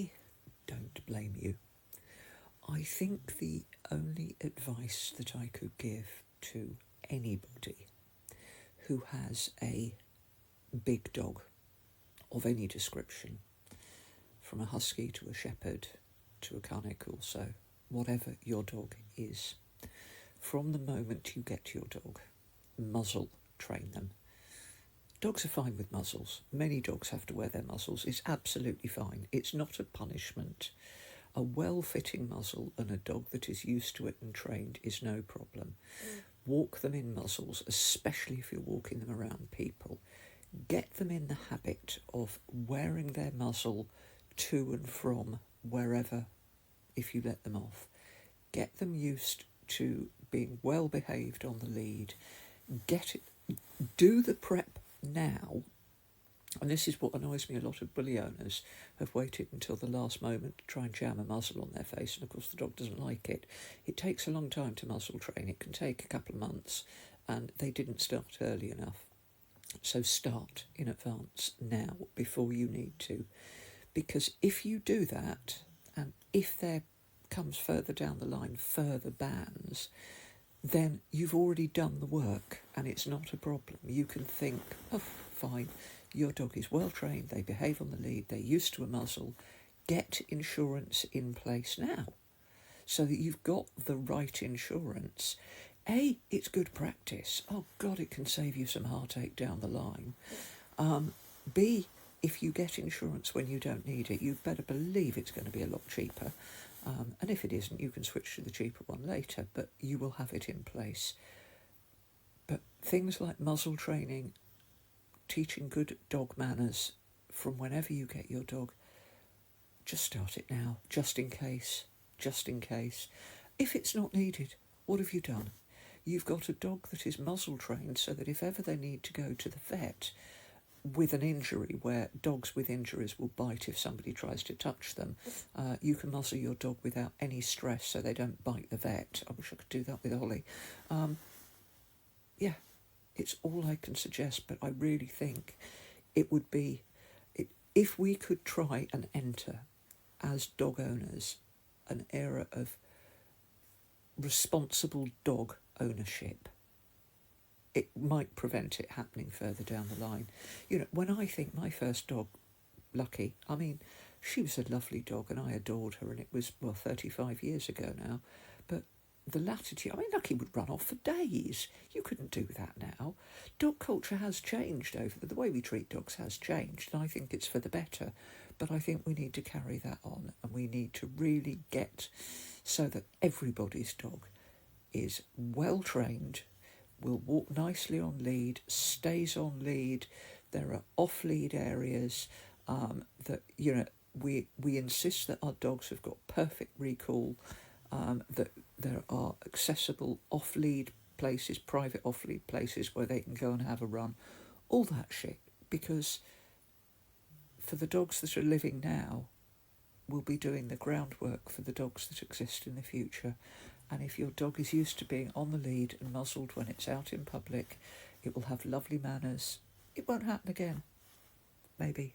I don't blame you. I think the only advice that I could give to anybody who has a big dog of any description, from a husky to a shepherd to a Carnic also, whatever your dog is, from the moment you get your dog, muzzle train them. Dogs are fine with muzzles. Many dogs have to wear their muzzles. It's absolutely fine. It's not a punishment. A well-fitting muzzle and a dog that is used to it and trained is no problem. Walk them in muzzles, especially if you're walking them around people. Get them in the habit of wearing their muzzle to and from wherever, if you let them off. Get them used to being well behaved on the lead. Do the prep now, and this is what annoys me. A lot of bully owners have waited until the last moment to try and jam a muzzle on their face, and of course the dog doesn't like it. It takes a long time to muzzle train. It can take a couple of months, and they didn't start early enough. So start in advance now before you need to, because if you do that, and if there comes further down the line further bans, then you've already done the work and it's not a problem. You can think, oh, fine, your dog is well trained, they behave on the lead, they're used to a muzzle. Get insurance in place now so that you've got the right insurance. A, it's good practice. Oh God, it can save you some heartache down the line. B, if you get insurance when you don't need it, you better believe it's going to be a lot cheaper. And if it isn't, you can switch to the cheaper one later, but you will have it in place. But things like muzzle training, teaching good dog manners from whenever you get your dog, just start it now, just in case. If it's not needed, what have you done? You've got a dog that is muzzle trained so that if ever they need to go to the vet with an injury, where dogs with injuries will bite if somebody tries to touch them, you can muzzle your dog without any stress so they don't bite the vet. I wish I could do that with Ollie. Yeah, it's all I can suggest, but I really think it would be, if we could try and enter, as dog owners, an era of responsible dog ownership, it might prevent it happening further down the line. You know, when I think my first dog, Lucky, I mean, she was a lovely dog and I adored her, and it was, 35 years ago now, but the latitude, I mean, Lucky would run off for days. You couldn't do that now. Dog culture has changed the way we treat dogs has changed, and I think it's for the better, but I think we need to carry that on, and we need to really get so that everybody's dog is well trained, will walk nicely on lead, stays on lead. There are off-lead areas that, you know, we insist that our dogs have got perfect recall, that there are accessible off-lead places, private off-lead places where they can go and have a run, all that shit, because for the dogs that are living now, we'll be doing the groundwork for the dogs that exist in the future. And if your dog is used to being on the lead and muzzled when it's out in public, it will have lovely manners. It won't happen again. Maybe.